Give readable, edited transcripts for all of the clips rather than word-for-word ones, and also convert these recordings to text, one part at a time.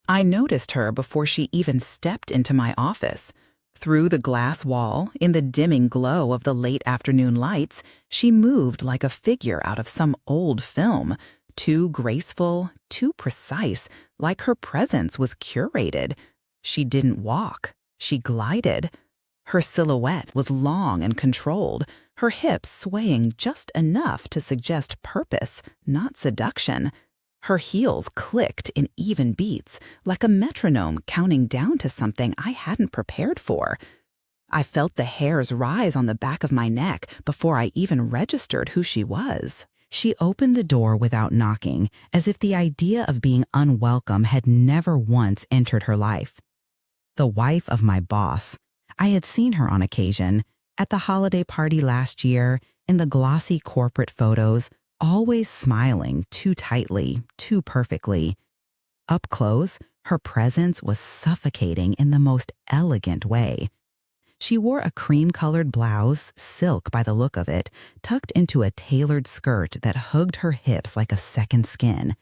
I noticed her before she even stepped into my office. Through the glass wall, in the dimming glow of the late afternoon lights, she moved like a figure out of some old film, too graceful, too precise, like her presence was curated. She didn't walk, she glided. Her silhouette was long and controlled, her hips swaying just enough to suggest purpose, not seduction. Her heels clicked in even beats, like a metronome counting down to something I hadn't prepared for. I felt the hairs rise on the back of my neck before I even registered who she was. She opened the door without knocking, as if the idea of being unwelcome had never once entered her life. The wife of my boss. I had seen her on occasion, at the holiday party last year, in the glossy corporate photos, always smiling too tightly, too perfectly. Up close, her presence was suffocating in the most elegant way. She wore a cream-colored blouse, silk by the look of it, tucked into a tailored skirt that hugged her hips like a second skin.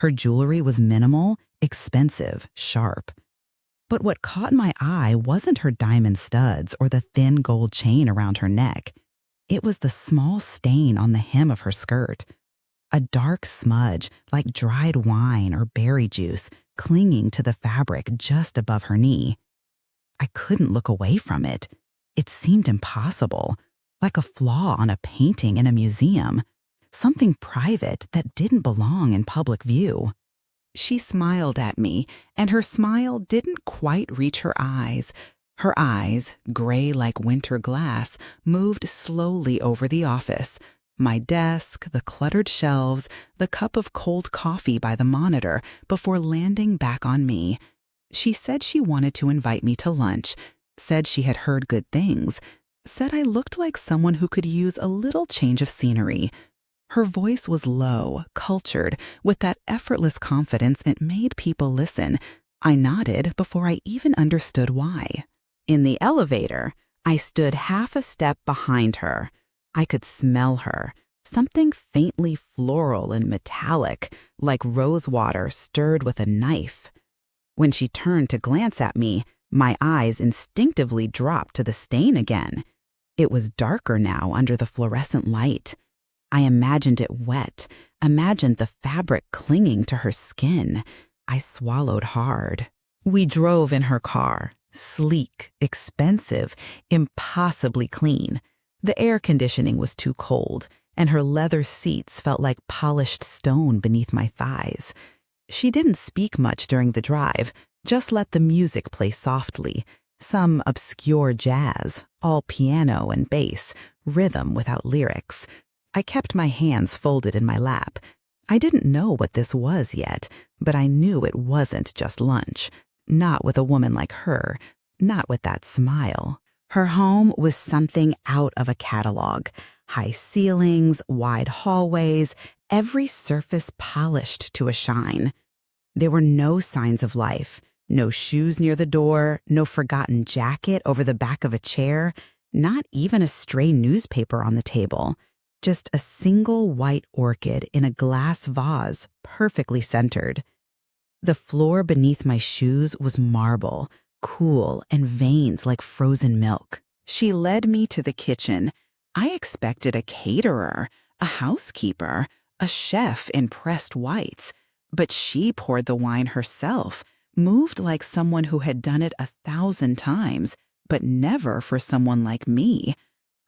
Her jewelry was minimal, expensive, sharp. But what caught my eye wasn't her diamond studs or the thin gold chain around her neck. It was the small stain on the hem of her skirt. A dark smudge, like dried wine or berry juice, clinging to the fabric just above her knee. I couldn't look away from it. It seemed impossible, like a flaw on a painting in a museum, something private that didn't belong in public view. She smiled at me, and her smile didn't quite reach her eyes. Her eyes, gray like winter glass, moved slowly over the office, my desk, the cluttered shelves, the cup of cold coffee by the monitor, before landing back on me. She said she wanted to invite me to lunch, said she had heard good things, said I looked like someone who could use a little change of scenery. Her voice was low, cultured, with that effortless confidence it made people listen. I nodded before I even understood why. In the elevator, I stood half a step behind her. I could smell her, something faintly floral and metallic, like rose water stirred with a knife. When she turned to glance at me, my eyes instinctively dropped to the stain again. It was darker now under the fluorescent light. I imagined it wet, imagined the fabric clinging to her skin. I swallowed hard. We drove in her car, sleek, expensive, impossibly clean. The air conditioning was too cold, and her leather seats felt like polished stone beneath my thighs. She didn't speak much during the drive, just let the music play softly, some obscure jazz, all piano and bass, rhythm without lyrics. I kept my hands folded in my lap. I didn't know what this was yet, but I knew it wasn't just lunch. Not with a woman like her, not with that smile. Her home was something out of a catalog. High ceilings, wide hallways, every surface polished to a shine. There were no signs of life, no shoes near the door, no forgotten jacket over the back of a chair, not even a stray newspaper on the table. Just a single white orchid in a glass vase, perfectly centered. The floor beneath my shoes was marble, cool and veins like frozen milk. She led me to the kitchen. I expected a caterer, a housekeeper, a chef in pressed whites, but she poured the wine herself, moved like someone who had done it 1,000 times, but never for someone like me.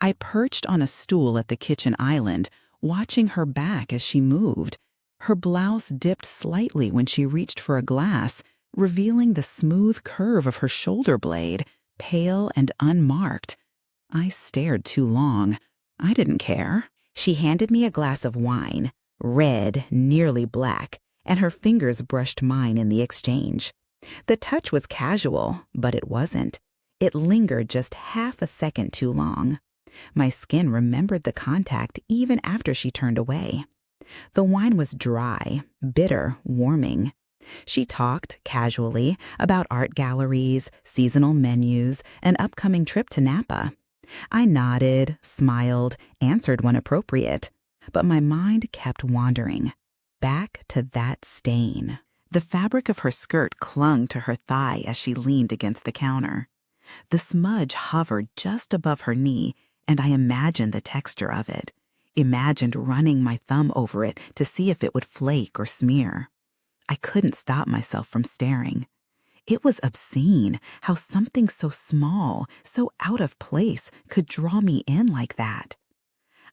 I perched on a stool at the kitchen island, watching her back as she moved. Her blouse dipped slightly when she reached for a glass, revealing the smooth curve of her shoulder blade, pale and unmarked. I stared too long. I didn't care. She handed me a glass of wine, red, nearly black, and her fingers brushed mine in the exchange. The touch was casual, but it wasn't. It lingered just half a second too long. My skin remembered the contact even after she turned away. The wine was dry, bitter, warming. She talked, casually, about art galleries, seasonal menus, an upcoming trip to Napa. I nodded, smiled, answered when appropriate. But my mind kept wandering. Back to that stain. The fabric of her skirt clung to her thigh as she leaned against the counter. The smudge hovered just above her knee, and I imagined the texture of it, imagined running my thumb over it to see if it would flake or smear. I couldn't stop myself from staring. It was obscene how something so small, so out of place, could draw me in like that.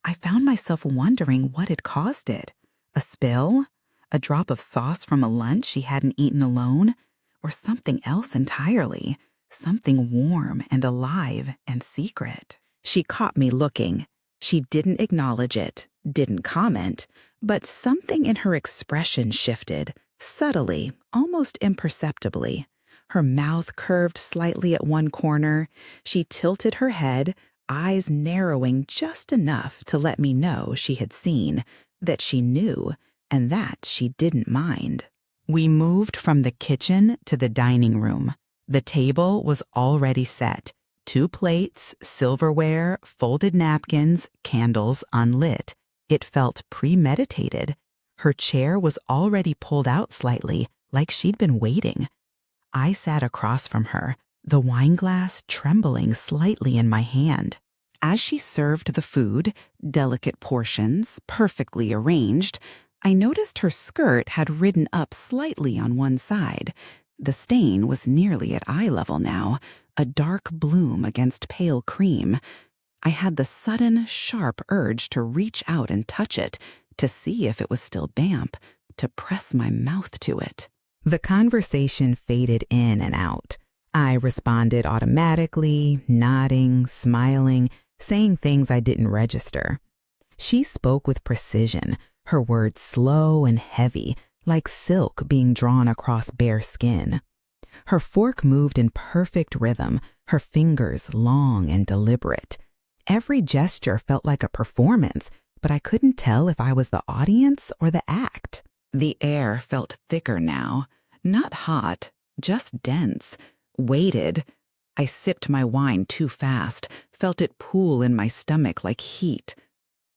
I found myself wondering what had caused it. A spill? A drop of sauce from a lunch she hadn't eaten alone? Or something else entirely? Something warm and alive and secret. She caught me looking. She didn't acknowledge it, didn't comment, but something in her expression shifted, subtly, almost imperceptibly. Her mouth curved slightly at one corner. She tilted her head, eyes narrowing just enough to let me know she had seen, that she knew, and that she didn't mind. We moved from the kitchen to the dining room. The table was already set. 2 plates, silverware, folded napkins, candles unlit. It felt premeditated. Her chair was already pulled out slightly, like she'd been waiting. I sat across from her, the wine glass trembling slightly in my hand. As she served the food, delicate portions, perfectly arranged, I noticed her skirt had ridden up slightly on one side. The stain was nearly at eye level now, a dark bloom against pale cream. I had the sudden, sharp urge to reach out and touch it, to see if it was still damp, to press my mouth to it. The conversation faded in and out. I responded automatically, nodding, smiling, saying things I didn't register. She spoke with precision, her words slow and heavy, like silk being drawn across bare skin. Her fork moved in perfect rhythm, her fingers long and deliberate. Every gesture felt like a performance, but I couldn't tell if I was the audience or the act. The air felt thicker now, not hot, just dense, weighted. I sipped my wine too fast, felt it pool in my stomach like heat.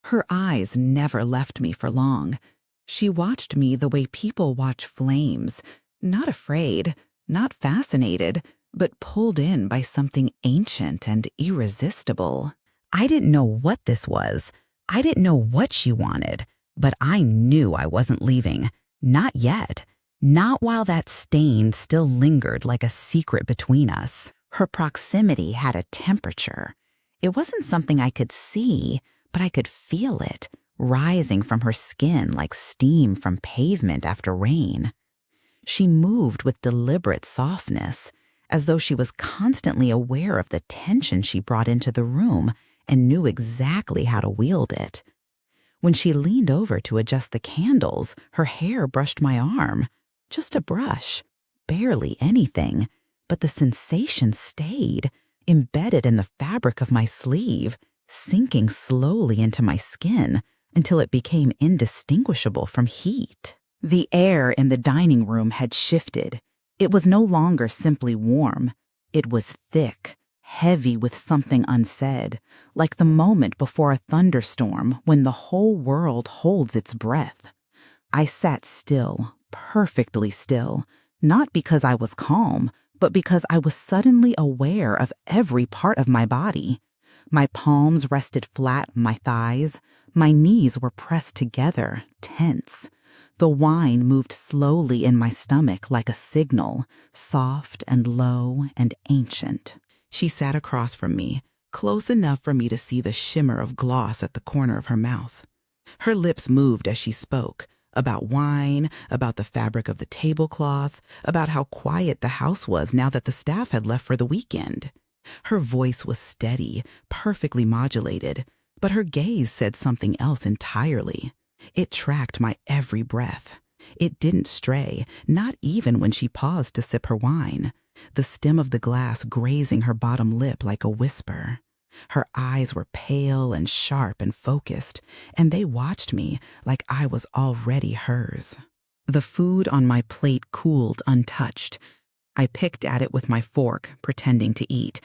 Her eyes never left me for long. She watched me the way people watch flames, not afraid, not fascinated, but pulled in by something ancient and irresistible. I didn't know what this was. I didn't know what she wanted, but I knew I wasn't leaving. Not yet. Not while that stain still lingered like a secret between us. Her proximity had a temperature. It wasn't something I could see, but I could feel it, rising from her skin like steam from pavement after rain. She moved with deliberate softness, as though she was constantly aware of the tension she brought into the room and knew exactly how to wield it. When she leaned over to adjust the candles, her hair brushed my arm. Just a brush, barely anything, but the sensation stayed, embedded in the fabric of my sleeve, sinking slowly into my skin until it became indistinguishable from heat. The air in the dining room had shifted. It was no longer simply warm. It was thick, heavy with something unsaid, like the moment before a thunderstorm when the whole world holds its breath. I sat still, perfectly still, not because I was calm, but because I was suddenly aware of every part of my body. My palms rested flat on my thighs. My knees were pressed together, tense. The wine moved slowly in my stomach like a signal, soft and low and ancient. She sat across from me, close enough for me to see the shimmer of gloss at the corner of her mouth. Her lips moved as she spoke, about wine, about the fabric of the tablecloth, about how quiet the house was now that the staff had left for the weekend. Her voice was steady, perfectly modulated, but her gaze said something else entirely. It tracked my every breath. It didn't stray, not even when she paused to sip her wine, the stem of the glass grazing her bottom lip like a whisper. Her eyes were pale and sharp and focused, and they watched me like I was already hers. The food on my plate cooled untouched. I picked at it with my fork, pretending to eat.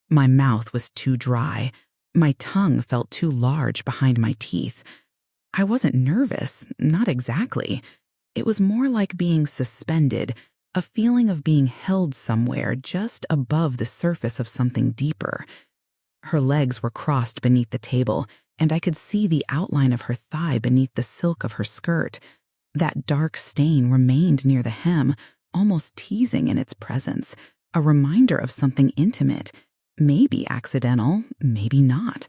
My mouth was too dry. My tongue felt too large behind my teeth. I wasn't nervous, not exactly. It was more like being suspended, a feeling of being held somewhere just above the surface of something deeper. Her legs were crossed beneath the table, and I could see the outline of her thigh beneath the silk of her skirt. That dark stain remained near the hem, almost teasing in its presence, a reminder of something intimate, maybe accidental, maybe not.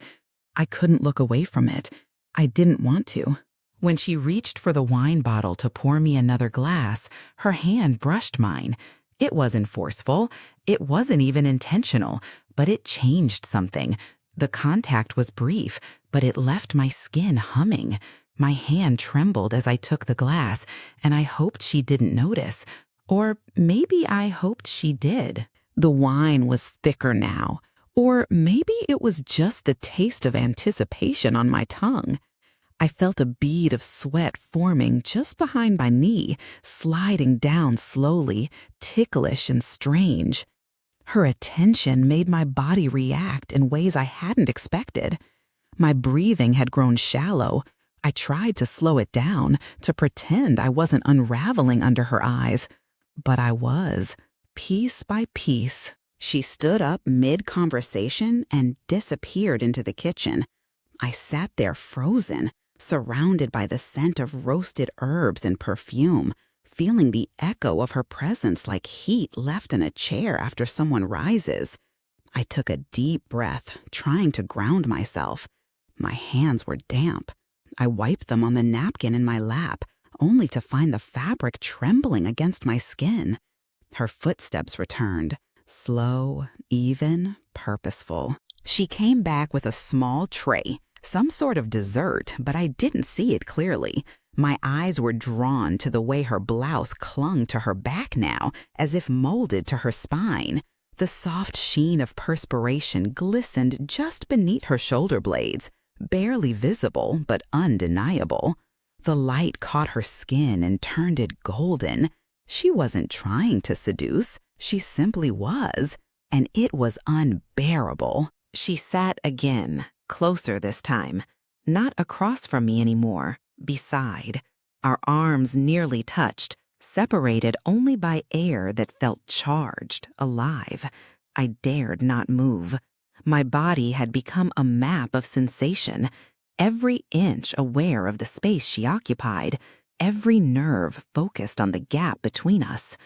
I couldn't look away from it. I didn't want to. When she reached for the wine bottle to pour me another glass, her hand brushed mine. It wasn't forceful. It wasn't even intentional, but it changed something. The contact was brief, but it left my skin humming. My hand trembled as I took the glass, and I hoped she didn't notice. Or maybe I hoped she did. The wine was thicker now. Or maybe it was just the taste of anticipation on my tongue. I felt a bead of sweat forming just behind my knee, sliding down slowly, ticklish and strange. Her attention made my body react in ways I hadn't expected. My breathing had grown shallow. I tried to slow it down, to pretend I wasn't unraveling under her eyes. But I was, piece by piece. She stood up mid-conversation and disappeared into the kitchen. I sat there frozen, surrounded by the scent of roasted herbs and perfume, feeling the echo of her presence like heat left in a chair after someone rises. I took a deep breath, trying to ground myself. My hands were damp. I wiped them on the napkin in my lap, only to find the fabric trembling against my skin. Her footsteps returned, slow, even, purposeful. She came back with a small tray, some sort of dessert, but I didn't see it clearly. My eyes were drawn to the way her blouse clung to her back now, as if molded to her spine. The soft sheen of perspiration glistened just beneath her shoulder blades, barely visible but undeniable. The light caught her skin and turned it golden. She wasn't trying to seduce, she simply was, and it was unbearable. She sat again, closer this time, not across from me anymore, beside. Our arms nearly touched, separated only by air that felt charged, alive. I dared not move. My body had become a map of sensation, every inch aware of the space she occupied, every nerve focused on the gap between us.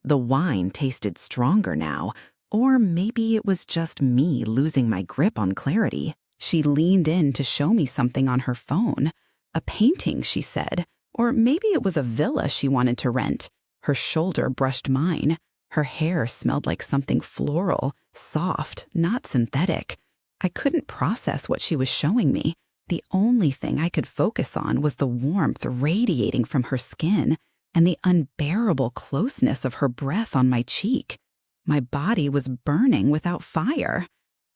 The wine tasted stronger now, or maybe it was just me losing my grip on clarity. She leaned in to show me something on her phone. A painting, she said, or maybe it was a villa she wanted to rent. Her shoulder brushed mine. Her hair smelled like something floral, soft, not synthetic. I couldn't process what she was showing me. The only thing I could focus on was the warmth radiating from her skin and the unbearable closeness of her breath on my cheek. My body was burning without fire.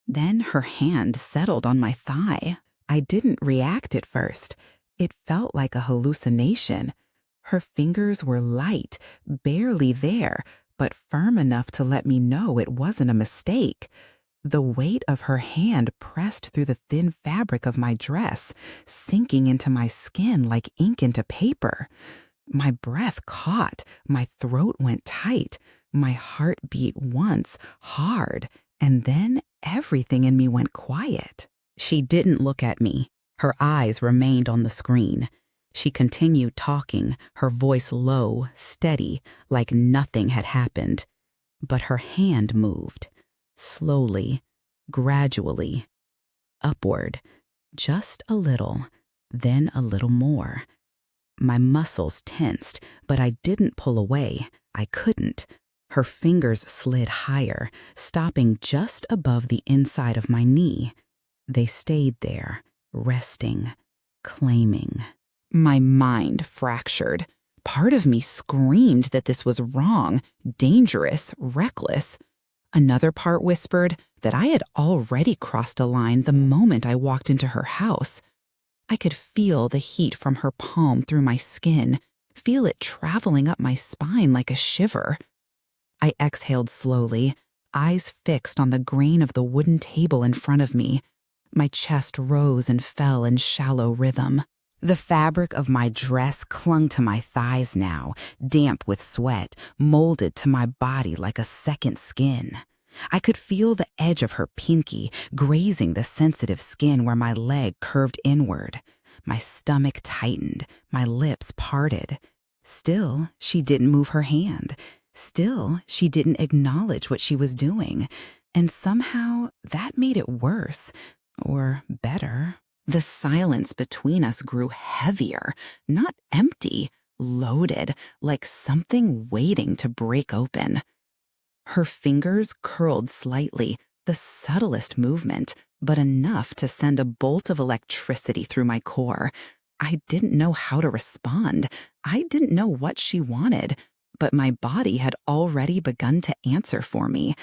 Then her hand settled on my thigh. I didn't react at first. It felt like a hallucination. Her fingers were light, barely there, but firm enough to let me know it wasn't a mistake. The weight of her hand pressed through the thin fabric of my dress, sinking into my skin like ink into paper. My breath caught, my throat went tight, my heart beat once, hard, and then everything in me went quiet. She didn't look at me. Her eyes remained on the screen. She continued talking, her voice low, steady, like nothing had happened. But her hand moved, slowly, gradually, upward, just a little, then a little more. My muscles tensed, but I didn't pull away. I couldn't. Her fingers slid higher, stopping just above the inside of my knee. They stayed there, resting, claiming. My mind fractured. Part of me screamed that this was wrong, dangerous, reckless. Another part whispered that I had already crossed a line the moment I walked into her house. I could feel the heat from her palm through my skin, feel it traveling up my spine like a shiver. I exhaled slowly, eyes fixed on the grain of the wooden table in front of me. My chest rose and fell in shallow rhythm. The fabric of my dress clung to my thighs now, damp with sweat, molded to my body like a second skin. I could feel the edge of her pinky grazing the sensitive skin where my leg curved inward. My stomach tightened, my lips parted. Still, she didn't move her hand. Still, she didn't acknowledge what she was doing. And somehow, that made it worse. Or better. The silence between us grew heavier, not empty, loaded, like something waiting to break open. Her fingers curled slightly, the subtlest movement, but enough to send a bolt of electricity through my core. I didn't know how to respond. I didn't know what she wanted, but my body had already begun to answer for me.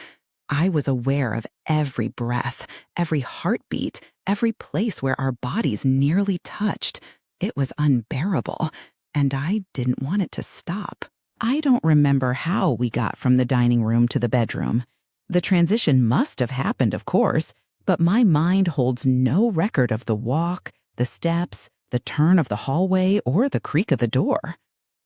I was aware of every breath, every heartbeat, every place where our bodies nearly touched. It was unbearable, and I didn't want it to stop. I don't remember how we got from the dining room to the bedroom. The transition must have happened, of course, but my mind holds no record of the walk, the steps, the turn of the hallway, or the creak of the door.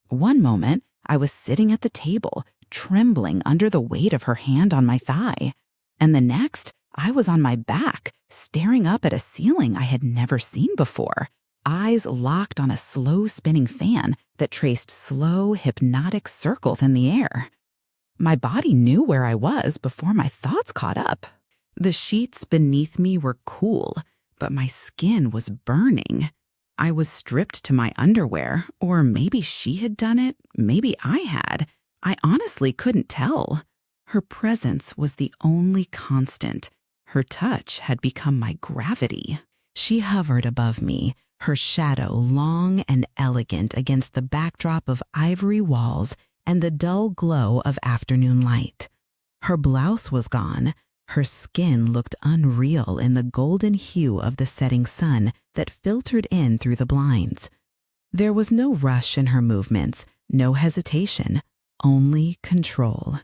One moment, I was sitting at the table, trembling under the weight of her hand on my thigh. And the next, I was on my back, staring up at a ceiling I had never seen before, eyes locked on a slow-spinning fan that traced slow, hypnotic circles in the air. My body knew where I was before my thoughts caught up. The sheets beneath me were cool, but my skin was burning. I was stripped to my underwear, or maybe she had done it, maybe I had. I honestly couldn't tell. Her presence was the only constant. Her touch had become my gravity. She hovered above me, her shadow long and elegant against the backdrop of ivory walls and the dull glow of afternoon light. Her blouse was gone. Her skin looked unreal in the golden hue of the setting sun that filtered in through the blinds. There was no rush in her movements, no hesitation, only control.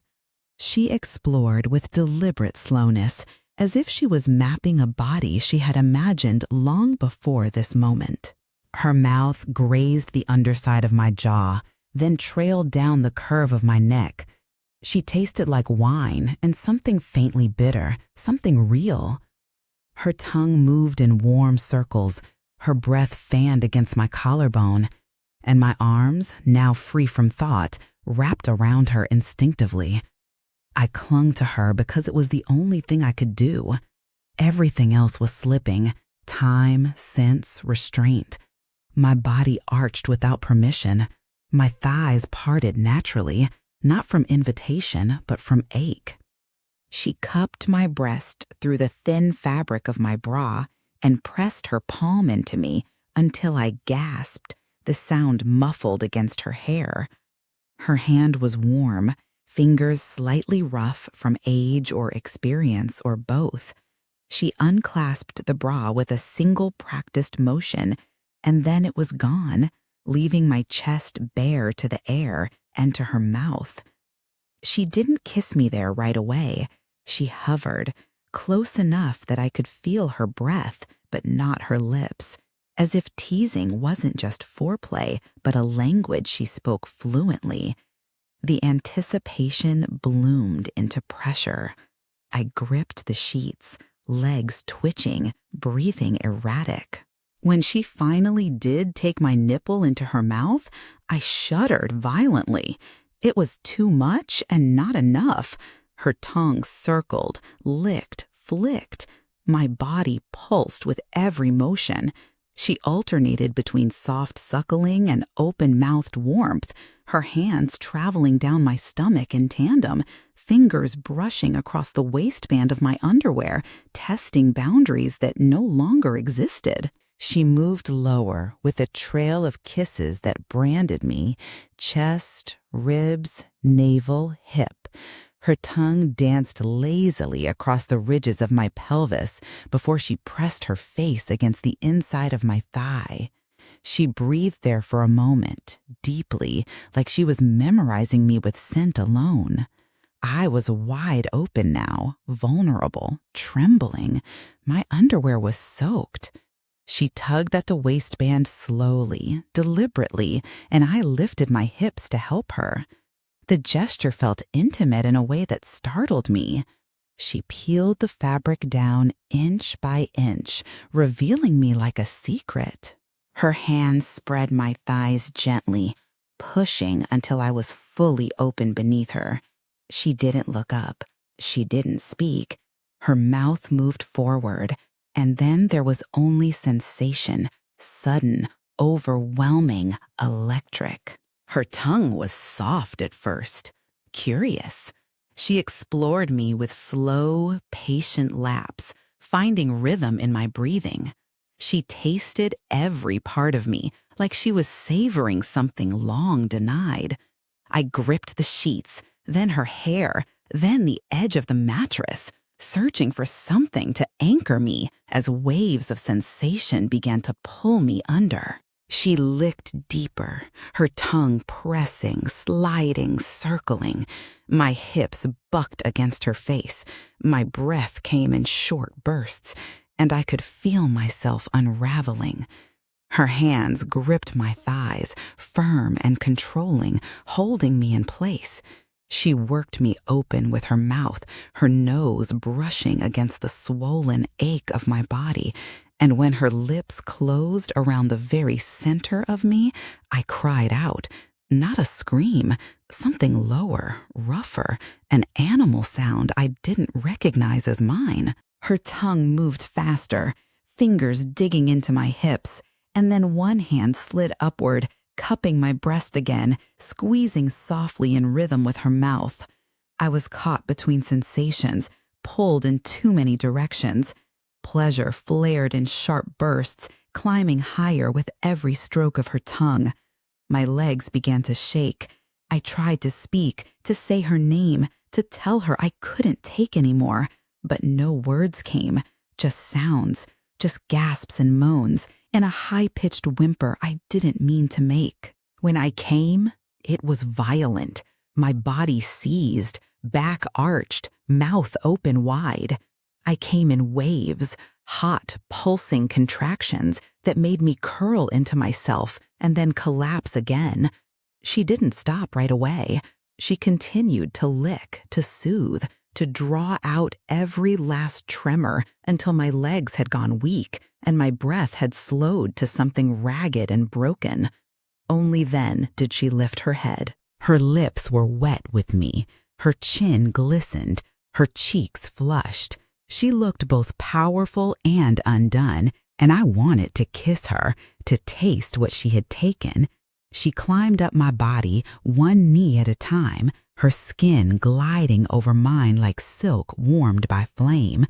She explored with deliberate slowness, as if she was mapping a body she had imagined long before this moment. Her mouth grazed the underside of my jaw, then trailed down the curve of my neck. She tasted like wine and something faintly bitter, something real. Her tongue moved in warm circles, her breath fanned against my collarbone, and my arms, now free from thought, wrapped around her instinctively. I clung to her because it was the only thing I could do. Everything else was slipping: time, sense, restraint. My body arched without permission. My thighs parted naturally, not from invitation, but from ache. She cupped my breast through the thin fabric of my bra and pressed her palm into me until I gasped, the sound muffled against her hair. Her hand was warm, fingers slightly rough from age or experience or both. She unclasped the bra with a single practiced motion, and then it was gone, leaving my chest bare to the air and to her mouth. She didn't kiss me there right away. She hovered, close enough that I could feel her breath, but not her lips, as if teasing wasn't just foreplay, but a language she spoke fluently. The anticipation bloomed into pressure. I gripped the sheets, legs twitching, breathing erratic. When she finally did take my nipple into her mouth, I shuddered violently. It was too much and not enough. Her tongue circled, licked, flicked. My body pulsed with every motion. She alternated between soft suckling and open-mouthed warmth, her hands traveling down my stomach in tandem, fingers brushing across the waistband of my underwear, testing boundaries that no longer existed. She moved lower with a trail of kisses that branded me: chest, ribs, navel, hip. Her tongue danced lazily across the ridges of my pelvis before she pressed her face against the inside of my thigh. She breathed there for a moment, deeply, like she was memorizing me with scent alone. I was wide open now, vulnerable, trembling. My underwear was soaked. She tugged at the waistband slowly, deliberately, and I lifted my hips to help her. The gesture felt intimate in a way that startled me. She peeled the fabric down inch by inch, revealing me like a secret. Her hands spread my thighs gently, pushing until I was fully open beneath her. She didn't look up. She didn't speak. Her mouth moved forward, and then there was only sensation, sudden, overwhelming, electric. Her tongue was soft at first, curious. She explored me with slow, patient laps, finding rhythm in my breathing. She tasted every part of me, like she was savoring something long denied. I gripped the sheets, then her hair, then the edge of the mattress, searching for something to anchor me as waves of sensation began to pull me under. She licked deeper, her tongue pressing, sliding, circling. My hips bucked against her face. My breath came in short bursts, and I could feel myself unraveling. Her hands gripped my thighs, firm and controlling, holding me in place. She worked me open with her mouth, her nose brushing against the swollen ache of my body, and when her lips closed around the very center of me, I cried out, not a scream, something lower, rougher, an animal sound I didn't recognize as mine. Her tongue moved faster, fingers digging into my hips, and then one hand slid upward, cupping my breast again, squeezing softly in rhythm with her mouth. I was caught between sensations, pulled in too many directions. Pleasure flared in sharp bursts, climbing higher with every stroke of her tongue. My legs began to shake. I tried to speak, to say her name, to tell her I couldn't take anymore, but no words came, just sounds, just gasps and moans, and a high-pitched whimper I didn't mean to make. When I came, it was violent. My body seized, back arched, mouth open wide. I came in waves, hot, pulsing contractions that made me curl into myself and then collapse again. She didn't stop right away. She continued to lick, to soothe, to draw out every last tremor until my legs had gone weak and my breath had slowed to something ragged and broken. Only then did she lift her head. Her lips were wet with me. Her chin glistened. Her cheeks flushed. She looked both powerful and undone, and I wanted to kiss her, to taste what she had taken. She climbed up my body, one knee at a time, her skin gliding over mine like silk warmed by flame.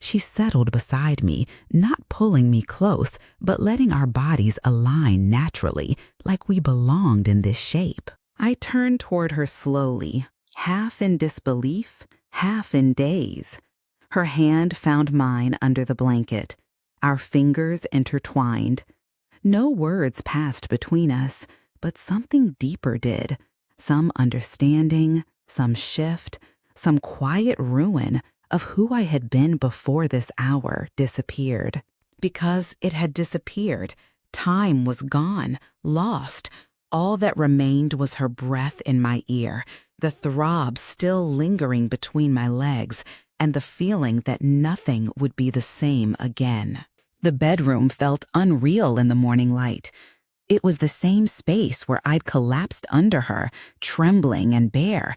She settled beside me, not pulling me close, but letting our bodies align naturally, like we belonged in this shape. I turned toward her slowly, half in disbelief, half in daze. Her hand found mine under the blanket. Our fingers intertwined. No words passed between us, but something deeper did. Some understanding, some shift, some quiet ruin of who I had been before this hour disappeared. Because it had disappeared, time was gone, lost. All that remained was her breath in my ear, the throb still lingering between my legs, and the feeling that nothing would be the same again. The bedroom felt unreal in the morning light. It was the same space where I'd collapsed under her, trembling and bare.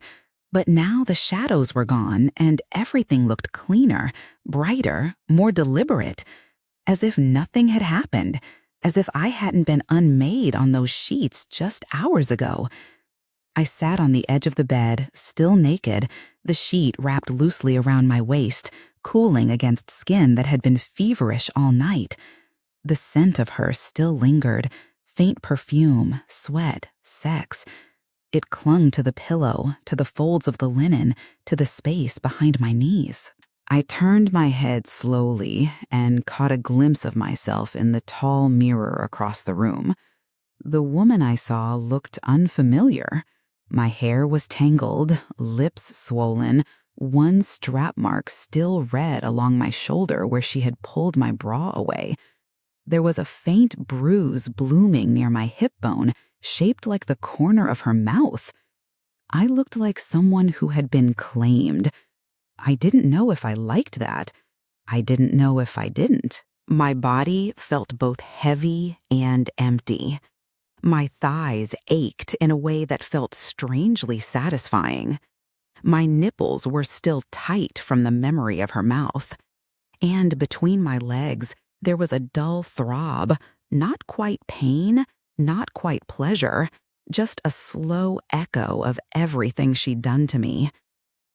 But now the shadows were gone and everything looked cleaner, brighter, more deliberate, as if nothing had happened, as if I hadn't been unmade on those sheets just hours ago. I sat on the edge of the bed, still naked, the sheet wrapped loosely around my waist, cooling against skin that had been feverish all night. The scent of her still lingered, faint perfume, sweat, sex. It clung to the pillow, to the folds of the linen, to the space behind my knees. I turned my head slowly and caught a glimpse of myself in the tall mirror across the room. The woman I saw looked unfamiliar. My hair was tangled, lips swollen, one strap mark still red along my shoulder where she had pulled my bra away. There was a faint bruise blooming near my hip bone, shaped like the corner of her mouth. I looked like someone who had been claimed. I didn't know if I liked that. I didn't know if I didn't. My body felt both heavy and empty. My thighs ached in a way that felt strangely satisfying. My nipples were still tight from the memory of her mouth. And between my legs, there was a dull throb, not quite pain, not quite pleasure, just a slow echo of everything she'd done to me.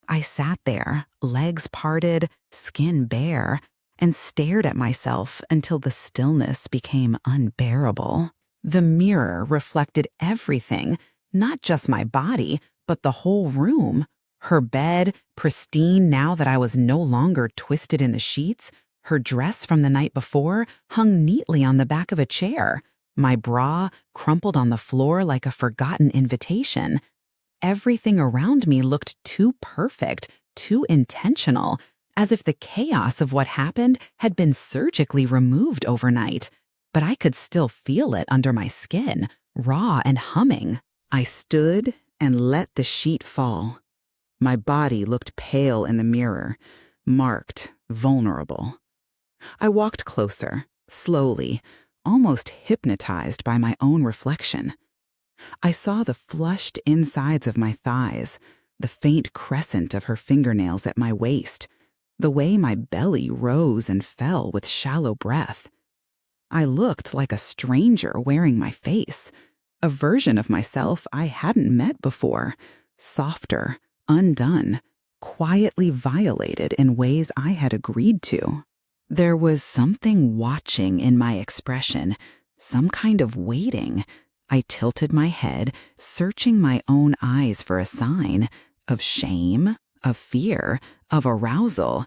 I sat there, legs parted, skin bare, and stared at myself until the stillness became unbearable. The mirror reflected everything, not just my body, but the whole room. Her bed, pristine now that I was no longer twisted in the sheets. Her dress from the night before hung neatly on the back of a chair. My bra crumpled on the floor like a forgotten invitation. Everything around me looked too perfect, too intentional, as if the chaos of what happened had been surgically removed overnight. But I could still feel it under my skin, raw and humming. I stood and let the sheet fall. My body looked pale in the mirror, marked, vulnerable. I walked closer, slowly, almost hypnotized by my own reflection. I saw the flushed insides of my thighs, the faint crescent of her fingernails at my waist, the way my belly rose and fell with shallow breath. I looked like a stranger wearing my face, a version of myself I hadn't met before, softer, undone, quietly violated in ways I had agreed to. There was something watching in my expression, some kind of waiting. I tilted my head, searching my own eyes for a sign of shame, of fear, of arousal.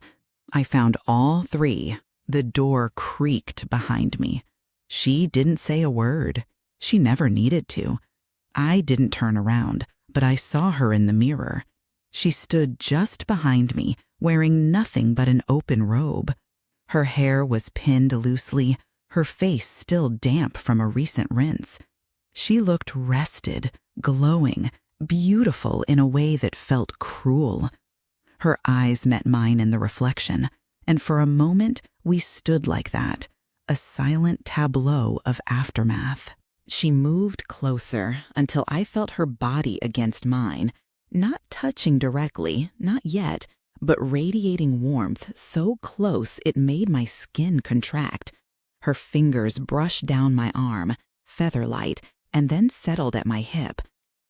I found all three. The door creaked behind me. She didn't say a word. She never needed to. I didn't turn around, but I saw her in the mirror. She stood just behind me, wearing nothing but an open robe. Her hair was pinned loosely, her face still damp from a recent rinse. She looked rested, glowing, beautiful in a way that felt cruel. Her eyes met mine in the reflection, and for a moment we stood like that, a silent tableau of aftermath. She moved closer until I felt her body against mine, not touching directly, not yet, but radiating warmth so close it made my skin contract. Her fingers brushed down my arm, feather-light, and then settled at my hip.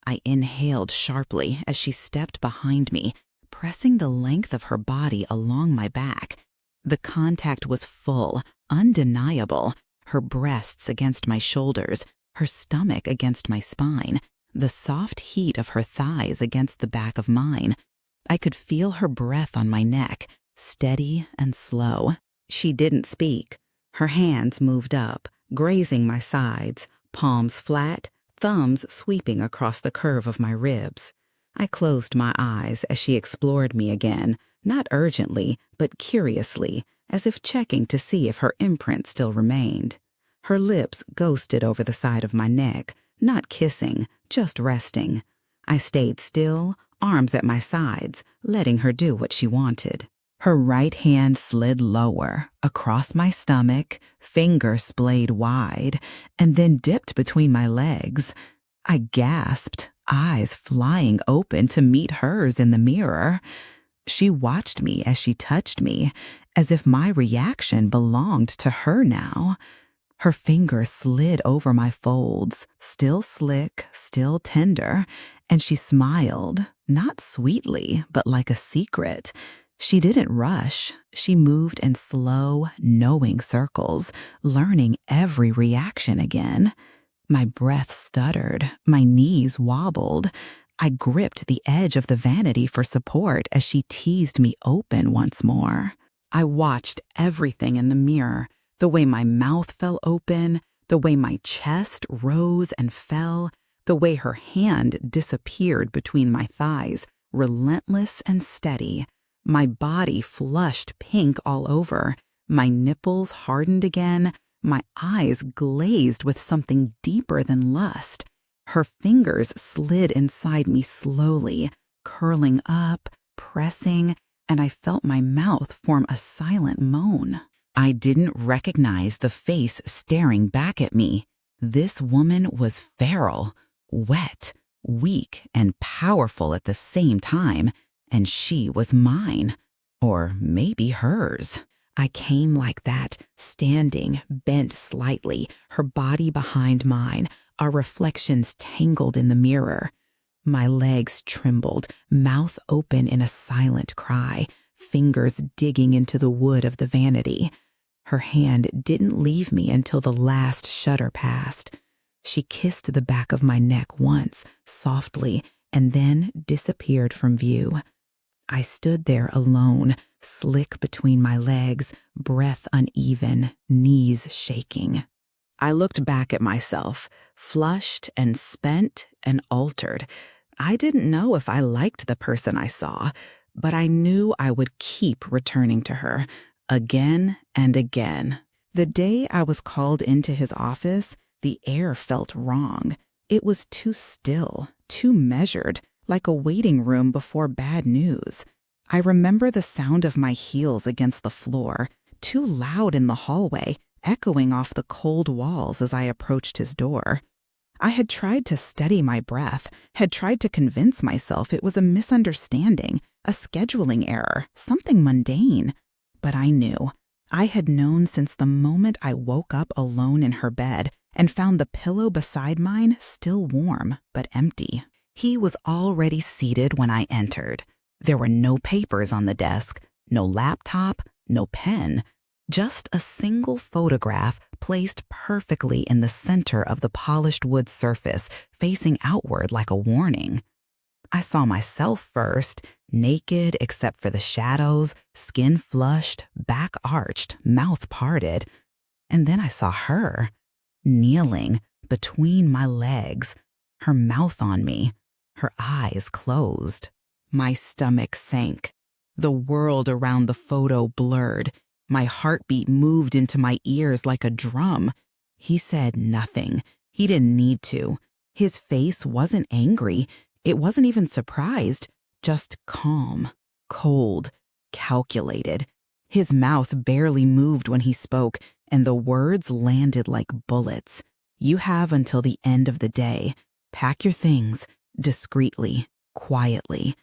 I inhaled sharply as she stepped behind me, pressing the length of her body along my back. The contact was full, undeniable, her breasts against my shoulders, her stomach against my spine, the soft heat of her thighs against the back of mine. I could feel her breath on my neck, steady and slow. She didn't speak. Her hands moved up, grazing my sides, palms flat, thumbs sweeping across the curve of my ribs. I closed my eyes as she explored me again, not urgently, but curiously, as if checking to see if her imprint still remained. Her lips ghosted over the side of my neck, not kissing, just resting. I stayed still, arms at my sides, letting her do what she wanted. Her right hand slid lower, across my stomach, fingers splayed wide, and then dipped between my legs. I gasped, eyes flying open to meet hers in the mirror. She watched me as she touched me, as if my reaction belonged to her now. Her fingers slid over my folds, still slick, still tender, and she smiled, not sweetly, but like a secret. She didn't rush. She moved in slow, knowing circles, learning every reaction again. My breath stuttered, my knees wobbled. I gripped the edge of the vanity for support as she teased me open once more. I watched everything in the mirror, the way my mouth fell open, the way my chest rose and fell, the way her hand disappeared between my thighs, relentless and steady. My body flushed pink all over, my nipples hardened again, My eyes glazed with something deeper than lust. Her fingers slid inside me slowly, curling up, pressing, and I felt my mouth form a silent moan. I didn't recognize the face staring back at me. This woman was feral, wet, weak, and powerful at the same time, and she was mine. Or maybe hers. I came like that, standing, bent slightly, her body behind mine, our reflections tangled in the mirror. My legs trembled, mouth open in a silent cry, fingers digging into the wood of the vanity. Her hand didn't leave me until the last shudder passed. She kissed the back of my neck once, softly, and then disappeared from view. I stood there alone, slick between my legs, breath uneven, knees shaking. I looked back at myself, flushed and spent and altered. I didn't know if I liked the person I saw, but I knew I would keep returning to her, again and again. The day I was called into his office, the air felt wrong. It was too still, too measured, like a waiting room before bad news. I remember the sound of my heels against the floor, too loud in the hallway, echoing off the cold walls as I approached his door. I had tried to steady my breath, had tried to convince myself it was a misunderstanding, a scheduling error, something mundane. But I knew. I had known since the moment I woke up alone in her bed and found the pillow beside mine still warm but empty. He was already seated when I entered. There were no papers on the desk, no laptop, no pen, just a single photograph placed perfectly in the center of the polished wood surface, facing outward like a warning. I saw myself first, naked except for the shadows, skin flushed, back arched, mouth parted. And then I saw her, kneeling between my legs, her mouth on me, her eyes closed. My stomach sank. The world around the photo blurred. My heartbeat moved into my ears like a drum. He said nothing. He didn't need to. His face wasn't angry. It wasn't even surprised. Just calm, cold, calculated. His mouth barely moved when he spoke, and the words landed like bullets. You have until the end of the day. Pack your things, discreetly, quietly.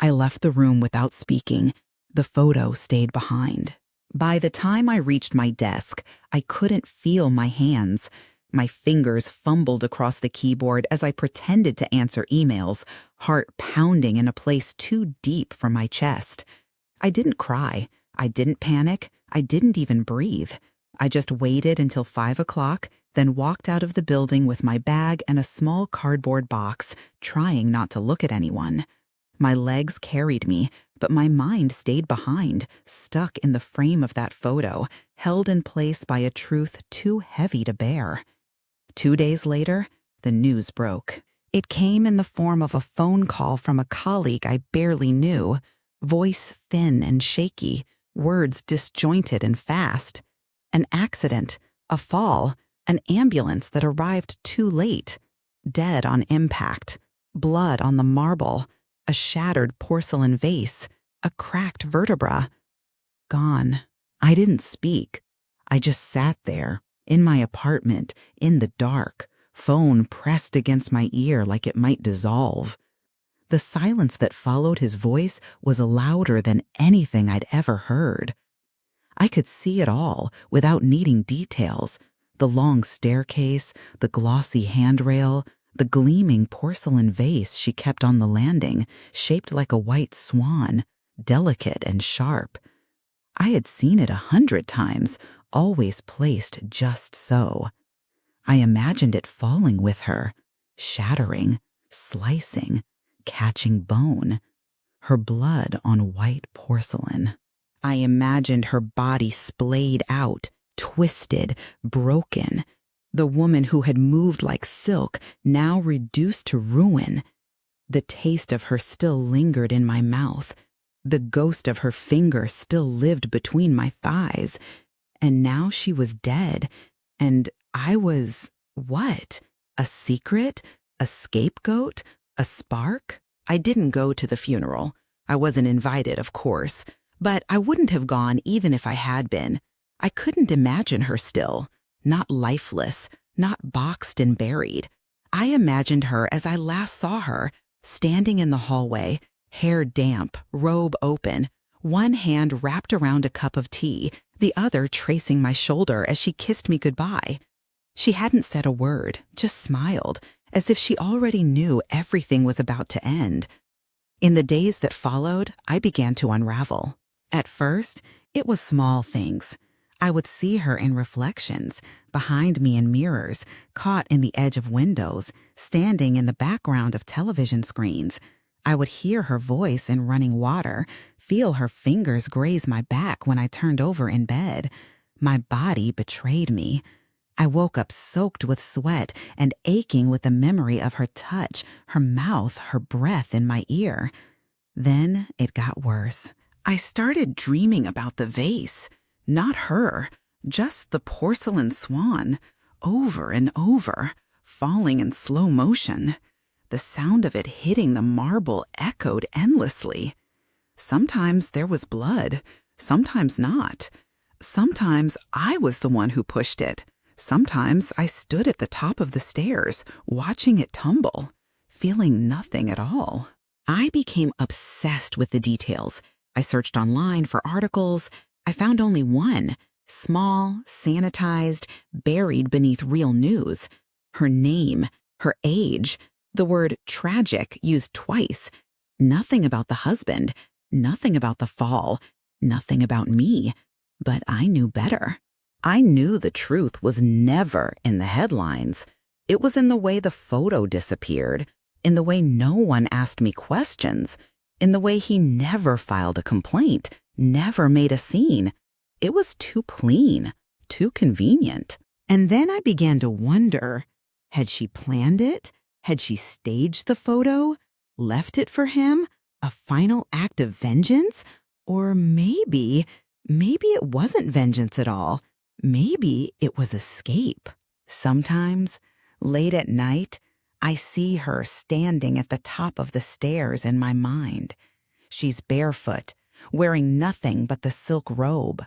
I left the room without speaking. The photo stayed behind. By the time I reached my desk, I couldn't feel my hands. My fingers fumbled across the keyboard as I pretended to answer emails, heart pounding in a place too deep for my chest. I didn't cry. I didn't panic. I didn't even breathe. I just waited until 5 o'clock, then walked out of the building with my bag and a small cardboard box, trying not to look at anyone. My legs carried me, but my mind stayed behind, stuck in the frame of that photo, held in place by a truth too heavy to bear. 2 days later, the news broke. It came in the form of a phone call from a colleague I barely knew, voice thin and shaky, words disjointed and fast. An accident, a fall, an ambulance that arrived too late, dead on impact, blood on the marble, a shattered porcelain vase, a cracked vertebra. Gone. I didn't speak. I just sat there, in my apartment, in the dark, phone pressed against my ear like it might dissolve. The silence that followed his voice was louder than anything I'd ever heard. I could see it all without needing details. The long staircase, the glossy handrail, the gleaming porcelain vase she kept on the landing, shaped like a white swan, delicate and sharp. I had seen it 100 times, always placed just so. I imagined it falling with her, shattering, slicing, catching bone, her blood on white porcelain. I imagined her body splayed out, twisted, broken. The woman who had moved like silk, now reduced to ruin. The taste of her still lingered in my mouth. The ghost of her finger still lived between my thighs. And now she was dead, And I was, what? A secret? A scapegoat? A spark? I didn't go to the funeral. I wasn't invited, of course, but I wouldn't have gone even if I had been. I couldn't imagine her still, not lifeless, not boxed and buried. I imagined her as I last saw her, standing in the hallway, hair damp, robe open, one hand wrapped around a cup of tea, the other tracing my shoulder as she kissed me goodbye. She hadn't said a word, just smiled, as if she already knew everything was about to end. In the days that followed, I began to unravel. At first, it was small things. I would see her in reflections, behind me in mirrors, caught in the edge of windows, standing in the background of television screens. I would hear her voice in running water, feel her fingers graze my back when I turned over in bed. My body betrayed me. I woke up soaked with sweat and aching with the memory of her touch, her mouth, her breath in my ear. Then it got worse. I started dreaming about the vase. Not her, just the porcelain swan, over and over, falling in slow motion. The sound of it hitting the marble echoed endlessly. Sometimes there was blood, sometimes not. Sometimes I was the one who pushed it. Sometimes I stood at the top of the stairs, watching it tumble, feeling nothing at all. I became obsessed with the details. I searched online for articles. I found only one, small, sanitized, buried beneath real news. Her name, her age, the word tragic used twice. Nothing about the husband, nothing about the fall, nothing about me. But I knew better. I knew the truth was never in the headlines. It was in the way the photo disappeared, in the way no one asked me questions, in the way he never filed a complaint, never made a scene. It was too clean, too convenient. And then I began to wonder, had she planned it? Had she staged the photo? Left it for him? A final act of vengeance? Or maybe it wasn't vengeance at all. Maybe it was escape. Sometimes, late at night, I see her standing at the top of the stairs in my mind. She's barefoot, wearing nothing but the silk robe.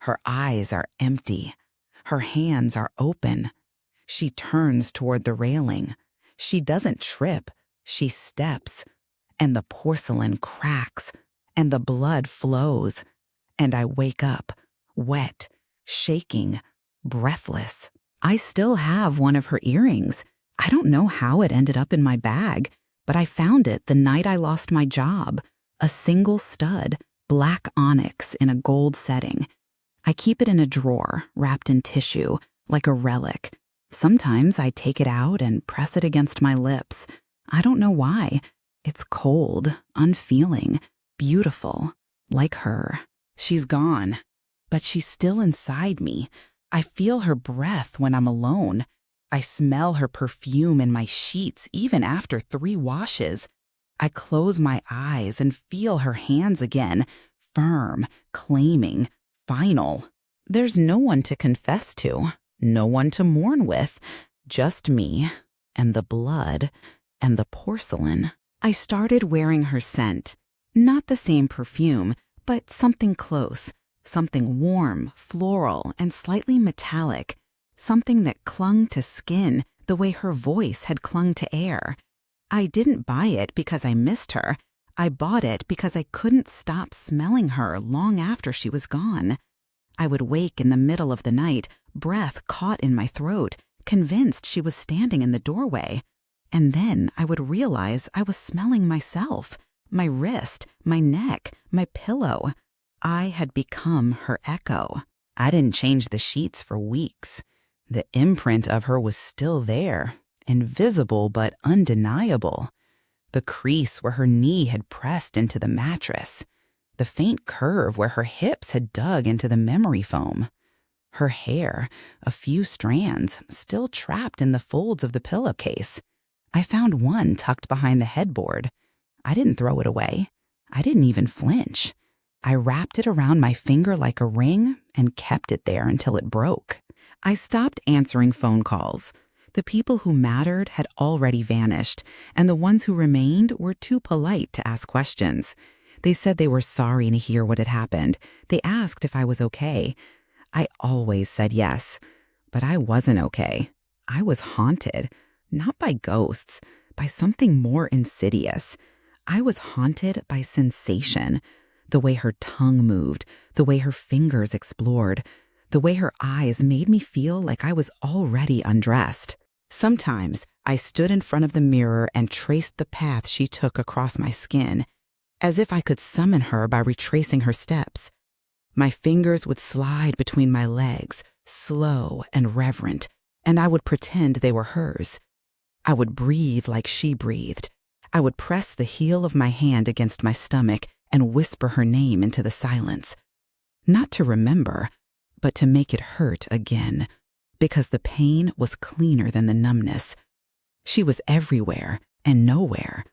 Her eyes are empty. Her hands are open. She turns toward the railing. She doesn't trip. She steps. And the porcelain cracks. And the blood flows. And I wake up, wet, shaking, breathless. I still have one of her earrings. I don't know how it ended up in my bag, but I found it the night I lost my job. A single stud, black onyx in a gold setting. I keep it in a drawer, wrapped in tissue, like a relic. Sometimes I take it out and press it against my lips. I don't know why. It's cold, unfeeling, beautiful, like her. She's gone, but she's still inside me. I feel her breath when I'm alone. I smell her perfume in my sheets even after 3 washes. I close my eyes and feel her hands again, firm, claiming, final. There's no one to confess to, no one to mourn with, just me and the blood and the porcelain. I started wearing her scent, not the same perfume, but something close, something warm, floral, and slightly metallic, something that clung to skin the way her voice had clung to air. I didn't buy it because I missed her. I bought it because I couldn't stop smelling her long after she was gone. I would wake in the middle of the night, breath caught in my throat, convinced she was standing in the doorway. And then I would realize I was smelling myself, my wrist, my neck, my pillow. I had become her echo. I didn't change the sheets for weeks. The imprint of her was still there, invisible but undeniable. The crease where her knee had pressed into the mattress. The faint curve where her hips had dug into the memory foam. Her hair, a few strands, still trapped in the folds of the pillowcase. I found one tucked behind the headboard. I didn't throw it away. I didn't even flinch. I wrapped it around my finger like a ring and kept it there until it broke. I stopped answering phone calls. The people who mattered had already vanished, and the ones who remained were too polite to ask questions. They said they were sorry to hear what had happened. They asked if I was okay. I always said yes, but I wasn't okay. I was haunted, not by ghosts, by something more insidious. I was haunted by sensation, the way her tongue moved, the way her fingers explored, the way her eyes made me feel like I was already undressed. Sometimes I stood in front of the mirror and traced the path she took across my skin, as if I could summon her by retracing her steps. My fingers would slide between my legs, slow and reverent, and I would pretend they were hers. I would breathe like she breathed. I would press the heel of my hand against my stomach and whisper her name into the silence. Not to remember, but to make it hurt again, because the pain was cleaner than the numbness. She was everywhere and nowhere.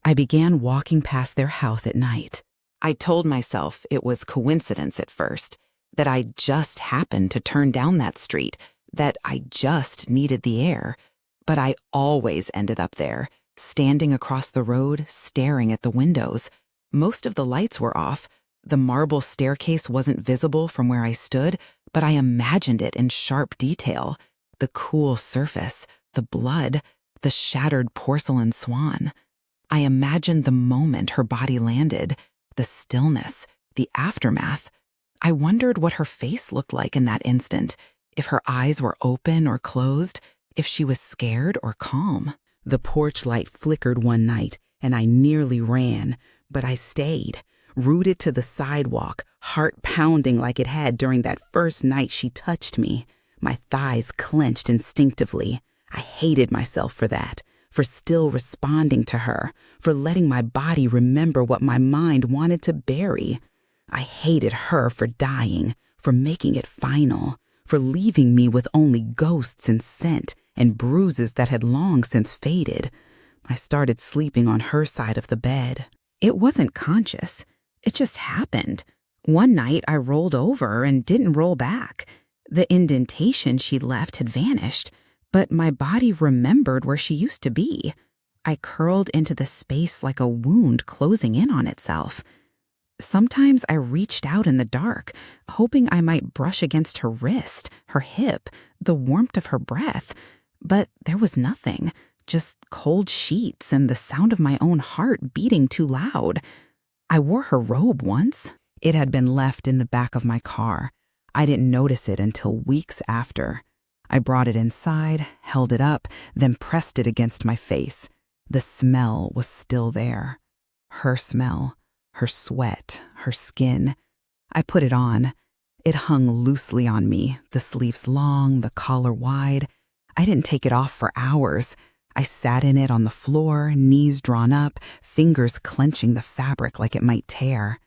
I began walking past their house at night. I told myself it was coincidence at first, that I just happened to turn down that street, that I just needed the air. But I always ended up there, standing across the road, staring at the windows. Most of the lights were off. The marble staircase wasn't visible from where I stood, but I imagined it in sharp detail. The cool surface, the blood, the shattered porcelain swan. I imagined the moment her body landed, the stillness, the aftermath. I wondered what her face looked like in that instant, if her eyes were open or closed, if she was scared or calm. The porch light flickered one night, and I nearly ran, but I stayed, rooted to the sidewalk, heart pounding like it had during that first night she touched me. My thighs clenched instinctively. I hated myself for that, for still responding to her, for letting my body remember what my mind wanted to bury. I hated her for dying, for making it final, for leaving me with only ghosts and scent and bruises that had long since faded. I started sleeping on her side of the bed. It wasn't conscious. It just happened. One night I rolled over and didn't roll back. The indentation she'd left had vanished, but my body remembered where she used to be. I curled into the space like a wound closing in on itself. Sometimes I reached out in the dark, hoping I might brush against her wrist, her hip, the warmth of her breath. But there was nothing, just cold sheets and the sound of my own heart beating too loud. I wore her robe once. It had been left in the back of my car. I didn't notice it until weeks after. I brought it inside, held it up, then pressed it against my face. The smell was still there. Her smell, her sweat, her skin. I put it on. It hung loosely on me, the sleeves long, the collar wide. I didn't take it off for hours. I sat in it on the floor, knees drawn up, fingers clenching the fabric like it might tear.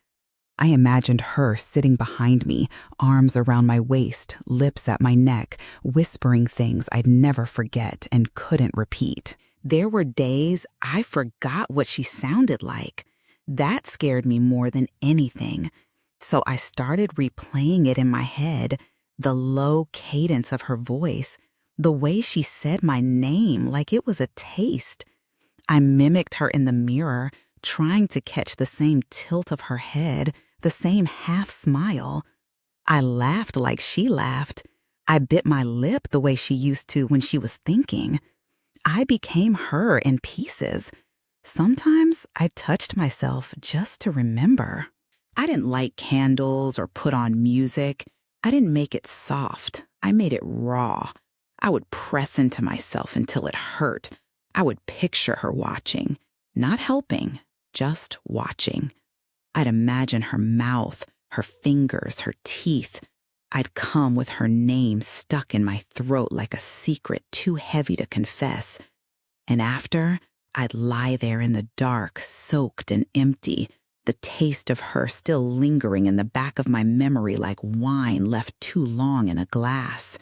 I imagined her sitting behind me, arms around my waist, lips at my neck, whispering things I'd never forget and couldn't repeat. There were days I forgot what she sounded like. That scared me more than anything. So I started replaying it in my head, the low cadence of her voice, the way she said my name like it was a taste. I mimicked her in the mirror, trying to catch the same tilt of her head, the same half smile. I laughed like she laughed. I bit my lip the way she used to when she was thinking. I became her in pieces. Sometimes I touched myself just to remember. I didn't light candles or put on music. I didn't make it soft. I made it raw. I would press into myself until it hurt. I would picture her watching, not helping, just watching. I'd imagine her mouth, her fingers, her teeth. I'd come with her name stuck in my throat like a secret too heavy to confess. And after, I'd lie there in the dark, soaked and empty, the taste of her still lingering in the back of my memory like wine left too long in a glass.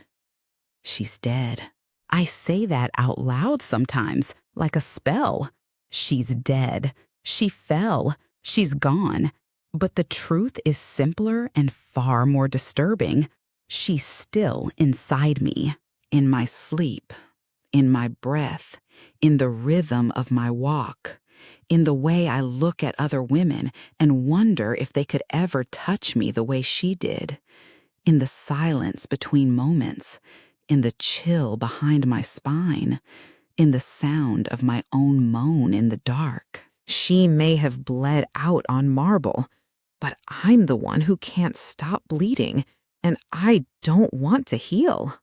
She's dead. I say that out loud sometimes, like a spell. She's dead. She fell. She's gone. But the truth is simpler and far more disturbing. She's still inside me, in my sleep, in my breath, in the rhythm of my walk, in the way I look at other women and wonder if they could ever touch me the way she did, in the silence between moments, in the chill behind my spine, in the sound of my own moan in the dark. She may have bled out on marble, but I'm the one who can't stop bleeding, and I don't want to heal.